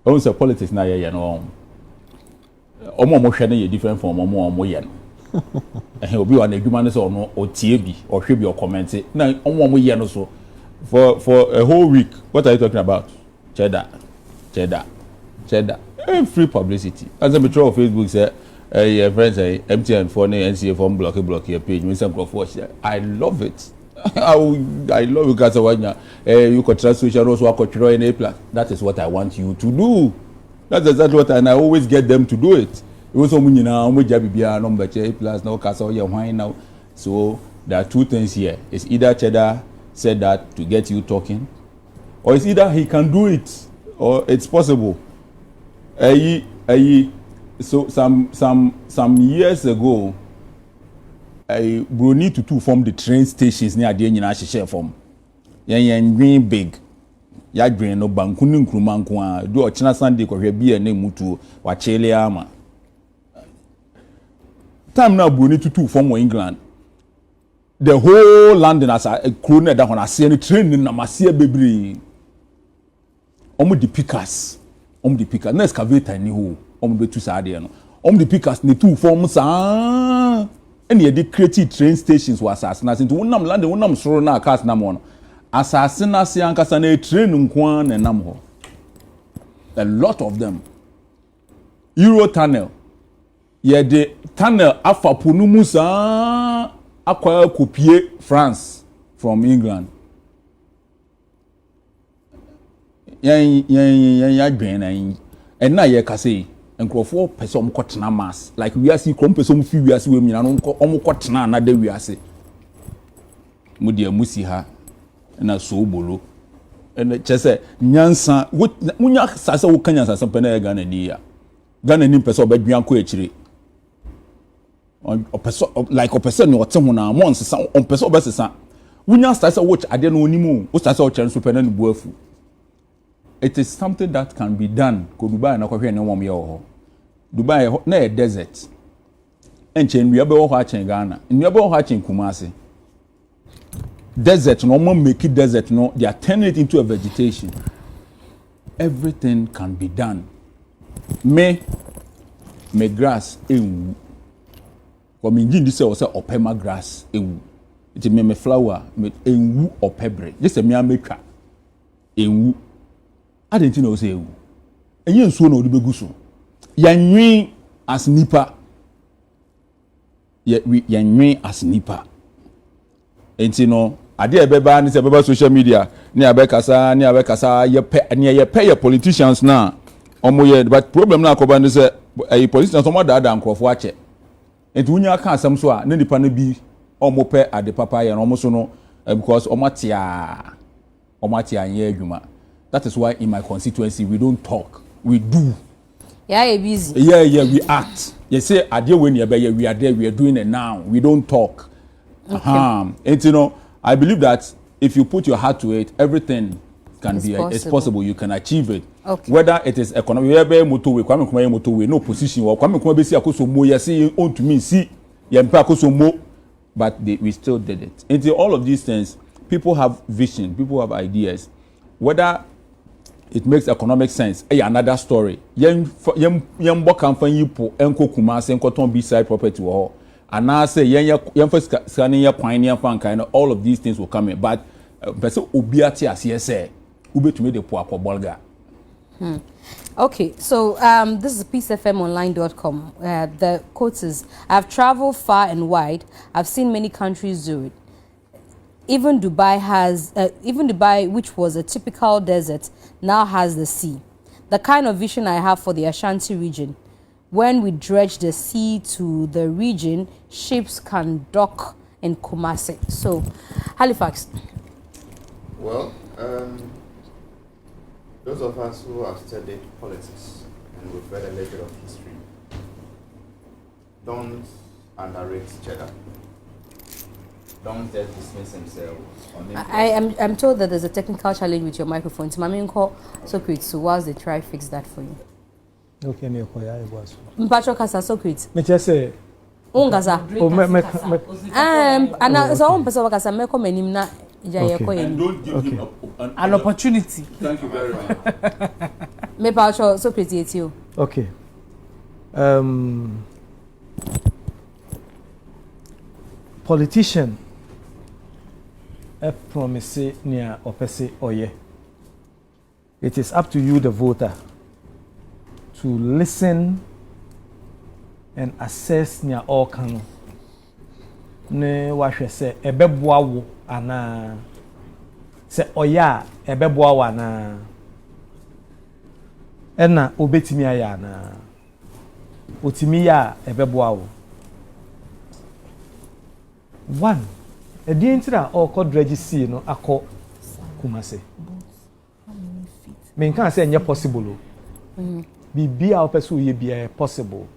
Also politics na ye no. Omo hwe na ye different from omo ye no. Obi wa na adwuma ne so no otie bi, ohwe bi o comment na omo ye no so for a whole week. What are you talking about? Cheddar. Free publicity. As a metro of Facebook say your friends say MTN for NCA for block your page. Me some for I love it. I love it because you could trust social also control in Aplus. That is what I want you to do. That's exactly what and I always get them to do it. It was something now we jabibia number Aplus now castle your wine now. So there are two things here. It's either Cheddar said that to get you talking, or it's either he can do it or it's possible. So some years ago, Bruni to form the train stations near the United States form. Yan green big. Ya green no bankuni nkrumankwa do ochina Sunday ko hwe bia na mutu wa chele ama. Time now Bruni to form England. The whole London as a crone that on a see any train na masie bebre. Omo the pickers. Na excavator ni ho. Omo be tu sa de no. Omo the pickers ni two forms ah. Any the creative train stations was assassination to wonam land wonam soro na cars na mo no. Assassination ankasa na train nkwan na nam ho. A lot of them. Euro tunnel. Ye the tunnel afapo no musa akwa kopie France from England. Yan adwen na yin. En na ye kase nkrofo pese om kotena mass like we asi krom pese om fi we asi we nyina no om kotena na da we asi. Mu de amusi ha na so bolo. En chese nyansa munya sase wo kanya sase pe na ye Ghana ni ya. Ghana ni pese obadwan ko akire. Like a person or someone once on person obesesa wunya start watch ade no onimu o start watch super na buafu. It is something that can be done ko Dubai na kwahwe ne wom ye ho Dubai na a desert enche nua be wo ho achen Ghana nua be wo ho achen Kumasi desert no man make it desert no they are turning it into a vegetation. Everything can be done. Me grass ewu for me ngin this say opema grass ewu it me flower me ewu opebre this me ametwa ewu adenti na o say ewu enye nsuo na odibegu so yanwen as nipa yanwen as nipa enti no ade ebeba ni se beba social media ni abekasa ye pay politicians na omoye but problem na akoba ni se politicians omo da nkrofo ache enti wunya ka asem so a na nipa na bi omope ade papa ye no omo so no because omatia ye adwuma. That is why in my constituency we don't talk, we do. Yeah, you're busy. Yeah, we act. You say ade when you be we are there, we are doing it now. We don't talk. Okay. And you know, I believe that if you put your heart to it, everything can be it's possible. You can achieve it. Okay. Whether it is economic, we be motorway, kwame kuma motorway, no position, or kwame kuma be si akoso mo, you see on to me, see, you mpa akoso mo, but we still did it. And all of these things, people have vision, people have ideas. Whether it makes economic sense, another story. Yem bokan fan yipo enko Kumasi enko ton beside property wo. And now say yem first scanning ya kwan ya fan kind all of these things will come in. But person obiati as say ubetume de po akobolga. Okay, so this is peacefmonline.com. The quote is, I've traveled far and wide. I've seen many countries do it. Even Dubai, which was a typical desert, now has the sea. The kind of vision I have for the Ashanti region. When we dredge the sea to the region, ships can dock in Kumasi. So, Halifax. Well, those of us who have studied politics and we've read a little bit of history, don't underrate Cheddar. Don't just dismiss himself. I'm told that there's a technical challenge with your microphone. So I'm call Socrates, so whilst they try fix that for you. Okay, no, I was. Mpacho kasa Socrates. Me just say. Ongasa. And so on person kasa me come nim na and don't give him an opportunity. Thank you very much. Me paucho so create you. Okay. Politician promise near opese oye. It is up to you, the voter, to listen and assess near all kanu. Ne wahwe se ebeboa wo ana se oya ebeboa wa na ena obetimi aya na otimi ya ebeboa wo. One, a dientira or called Reggie no ako kumase. Me can't say any possible. Be our person will be possible.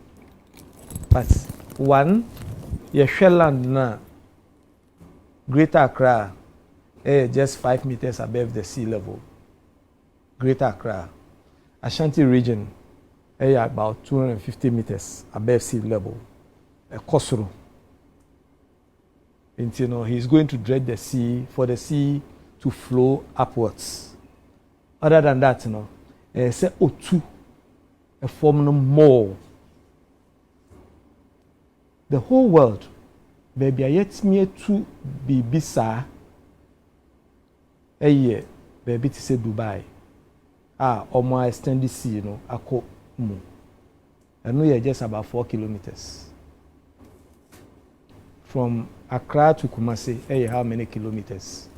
But one, ye Shelland na Greater Accra, just 5 meters above the sea level. Greater Accra, Ashanti region, about 250 meters above sea level. A Kosoro. And you know, he's going to dredge the sea for the sea to flow upwards. Other than that, you know, say O2, a form no more. The whole world, baby, I yet me to be bisa. A year, baby, to say Dubai. Or more extended sea, you know, ako mu. I know you're just about 4 kilometers. From Accra to Kumasi, how many kilometers?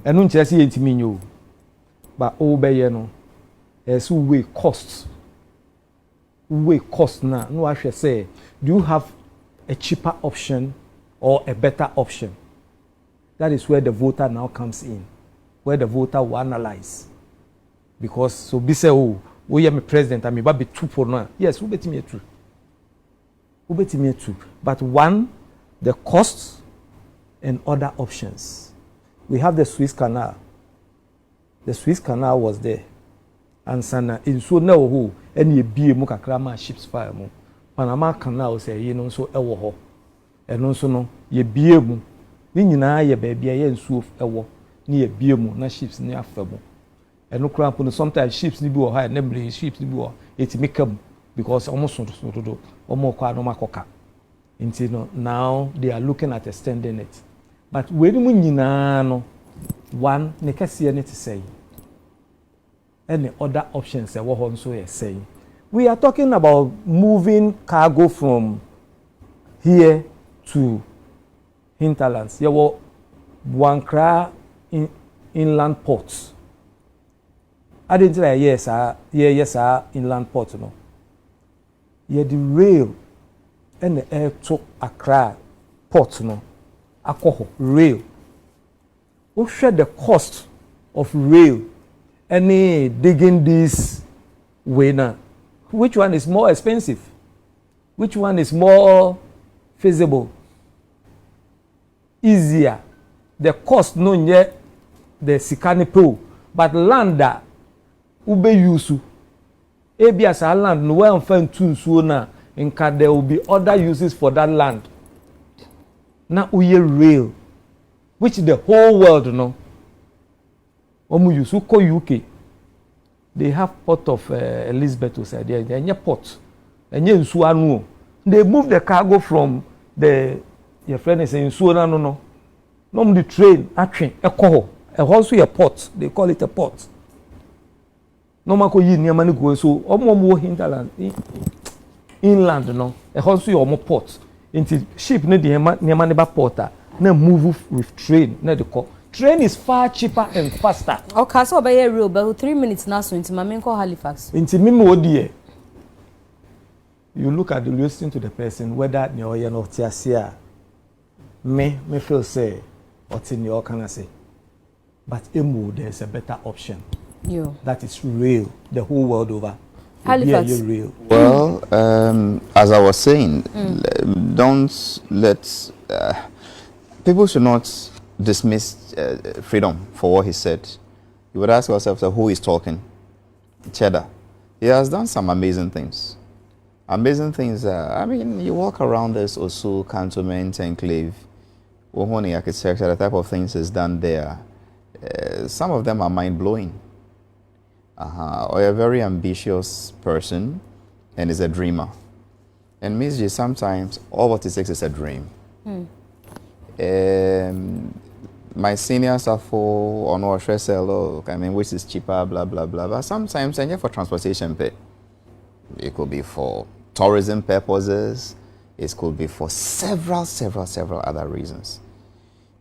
I don't just see it mean you, but obey no. As we cost now. No, I should say, do you have a cheaper option or a better option? That is where the voter now comes in, where the voter will analyze. Because so be say, oh, we am a president, I mean, but be two for now. Yes, who bet me true? Who bet me true? But one, the costs and other options. We have the Suez Canal. The Suez Canal was there. And sana in so now who any be mu kakra ships fire mu. Panama Canal say you know so ewo ho. And also no ye bie mu. Ni nyina ye baabi ye nsuo ewo. Ni ye bie mu na ships ni afa mu. And no cramp no sometimes ships ni bi wo ha na mbre ships ni bi wo etimika because almost so do almost kwa no makoka. Now they are looking at extending it. But when we know one, ne kesi any to say. Any other options that what also is saying. We are talking about moving cargo from here to hinterlands. There were Wankra inland ports. I didn't say yes, inland ports, no. Yeah, the rail. And the air to Accra port no alcohol rail. Who share the cost of rail? Any digging this way now? Which one is more expensive? Which one is more feasible? Easier. The cost no yet the sikani pool, but land that ube yusu. Ebias land no one find too soon. There will be other uses for that land. Now we are rail, which the whole world know. Use UK. They have port of Elizabeth was there. They have port. And they move the cargo from the your friend is saying no. No, the train, actually, also a port. They call it a port. No man could near money go so more hinterland. Inland no e also your more port into ship ne the near neighbor porter na move with train na the call train is far cheaper and faster. Okay, so by real but 3 minutes now so into my call Halifax into me odie you look at the listening to the person whether you know tiasia me feel say what's in your can I say but there's a better option that is real the whole world over. Halifax. Well, as I was saying, don't let people should not dismiss freedom for what he said. You would ask yourself, so who is talking? Cheddar. He has done some amazing things. Amazing things. I mean, you walk around this Osu cantonment enclave, Ohoni architecture, the type of things is done there. Some of them are mind blowing. or a very ambitious person and is a dreamer. And Miss J, sometimes all what it takes is a dream. My seniors are for on our sell, I mean, which is cheaper, blah, blah, blah. But sometimes, and for transportation pay, it could be for tourism purposes, it could be for several other reasons.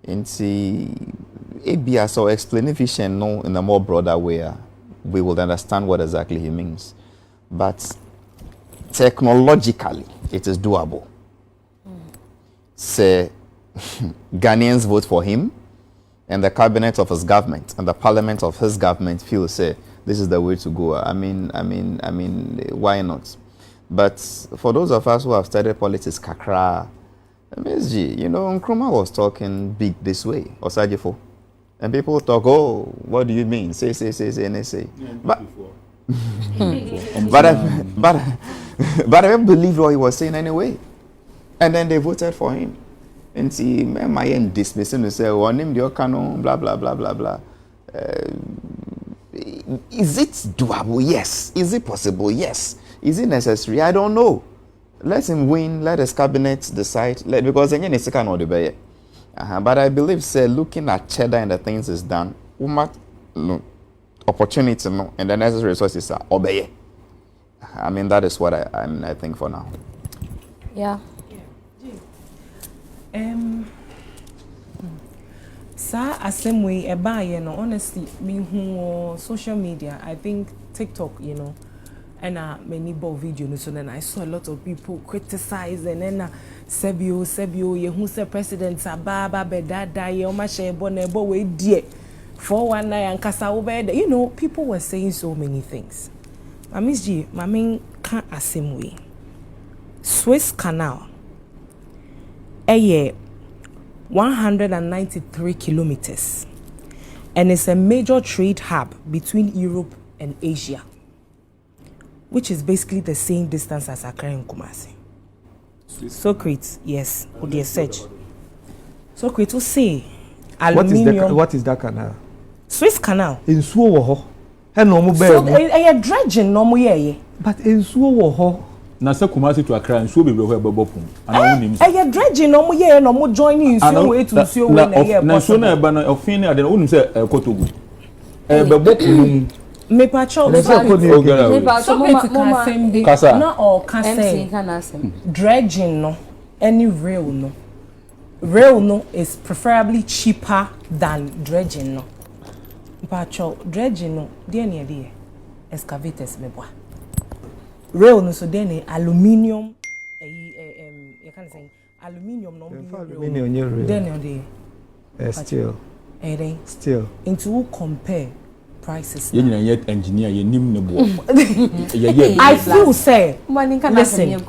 And see, ABS so explanation no in a more broader way, we will understand what exactly he means. But technologically, it is doable. Say, Ghanaians vote for him, and the cabinet of his government and the parliament of his government feel say this is the way to go. I mean, why not? But for those of us who have studied politics, kakra, MSG, you know, Nkrumah was talking big this way, Osajifo. And people talk, oh, what do you mean? Say, and they say. But I don't believe what he was saying anyway. And then they voted for him. And see, my end dismissing and say, oh, name the canon, blah, blah, blah, blah, blah. Is it doable? Yes. Is it possible? Yes. Is it necessary? I don't know. Let him win. Let his cabinet decide. Because then you can not debate. But I believe, say, looking at Cheddar and the things is done, opportunity and the necessary resources are obey. I mean, that is what I think for now. Yeah. Sa same way honestly, me who social media, I think TikTok, you know, and many bo video so then I saw a lot of people criticize and then Sebio ye who say president Sababa bedada ye o ma share bonebo we die 419 and kasa over, you know, people were saying so many things. Miss G, my main can't same way. Swiss Canal 193 kilometers, and it's a major trade hub between Europe and Asia, which is basically the same distance as Accra and Kumasi. Socrates, yes, with the search. Socrates will say aluminium. What is that canal? Swiss Canal. In Suwo, so a dredging no more. But in Suwo, na se Kumasi to Accra nsuo bebre ho ebobopum ana wonim so e dredging no mo ye no mo join nsuo we to nsuo we na ye na nsuo na eba na ofin na ade wonim se Kotogu ebobopum me pa cho me pa so mama kasa na all kasa dredging no any rail no is preferably cheaper than dredging no pa cho dredging no dey na dey excavators me boa rail no so then aluminium you can say aluminium no be then steel steel into compare prices you know yet engineer you nim ne bo I feel say listen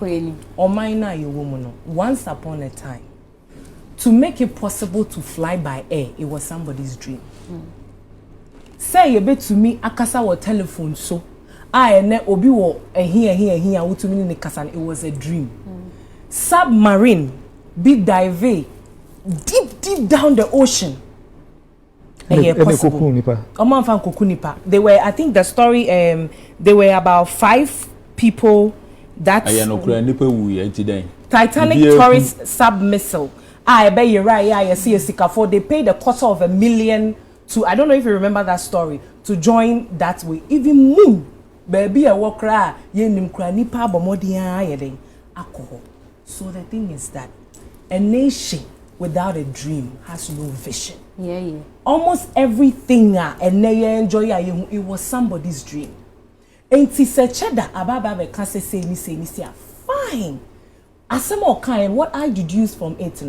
o mine na you woman no once upon a time to make it possible to fly by air it was somebody's dream say you bet to me akasa or telephone so I ne obi wo here wutumi ni kasa it was a dream. Submarine be dive deep down the ocean. They were, I think the story they were about 5 people that Titanic tourist submissile. I bet you're right, I see a sikafo. They paid $250,000 to, I don't know if you remember that story, to join that way. Even moon baby a walk cry ye nim kra nipa bomodia yeden alcohol. So the thing is that a nation without a dream has no vision. Yeah. Almost everything and they enjoy it was somebody's dream. And ti se Cheddar ababa be can say fine. As some more kind, what I deduce from it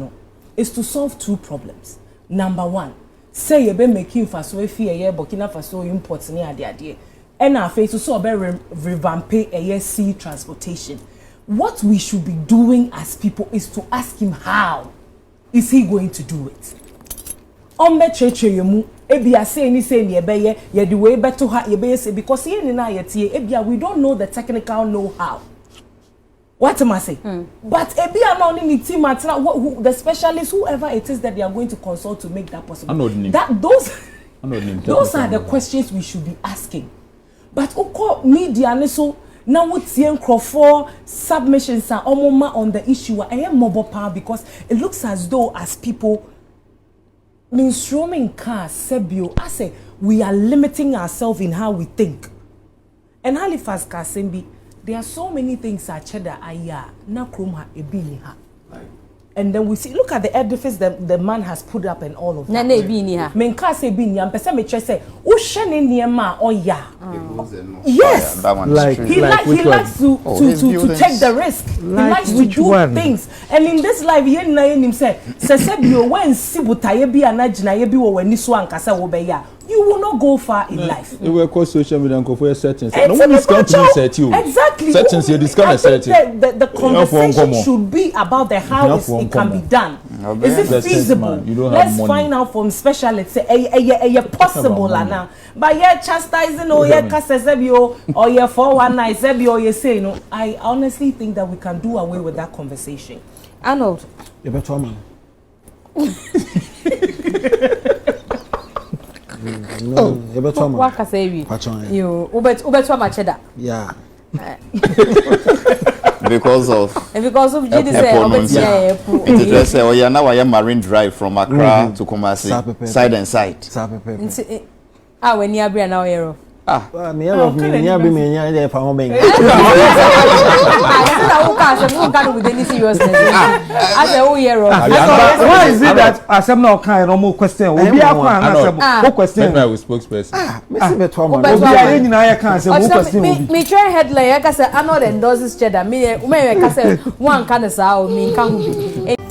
is to solve 2 problems. Number 1, say you be making faso fear ye Burkina Faso imports near the and our face to so revamp a sea transportation. What we should be doing as people is to ask him how is he going to do it. Ombe cheche yemu ebia say ni say ni ebeye ye the way better ha ye say because here na ye ebia we don't know the technical know-how. What am I saying? But ebia na only team the specialists whoever it is that they are going to consult to make that possible. Those are the questions we should be asking. but oko media ne so na wotie nkrofo submissions are omoma on the issue I am mobile power because it looks as though as people minstroming car sebio I say we are limiting ourselves in how we think. And Halifax Kasembi, there are so many things at Cheddar aya na kroma ebini ha. And then we see, look at the edifice the man has put up and all of that. Nane ebini ha. Menka se ebini am pese me che say, "O shene niema oya." Yes. That one Like- is He true. likes to take the risk. He likes to which do one? things. And in this life, he na him say, "Sesebio when sibuta ye bi anagina ye bi wo wani so ankasa wo be ya." You will not go far in life. You will call social media and go for your settings. It's No one is going to set you. Exactly. Settings, you discover I think setting. the conversation should be about the how Enough it can be one done. Okay. Is it That's feasible? sense, man. You don't have Let's money. find out from specialists. Say, possible money. now. But yeah, chastising or yeah, kasesebio or yeah 419 sebio you say no. I honestly think that we can do away with that conversation. Arnold. You better man. No, you better man. What can say we? Watch on. You ubet ma Cheddar. Yeah. Because of And because of GD say Eponons, obet it is just say, oh yeah, now I am Marine Drive from Accra to Sa Kumasi, pepe. side and side. Sabe pepe. when you be now hero. Me love me, me be me nya dey fa ho ben. I said I will catch you can with any seriousness. I say oh hero. Why is it that asem na okan no more question? Obi akwa na asem. Who question? Maybe I will spokesperson. Me say beto man. Obi Obi a nyina ya kan say who question me obi. me try headline I say Anold endorses Cheddar. Me ka say one can say o me kan ho bi.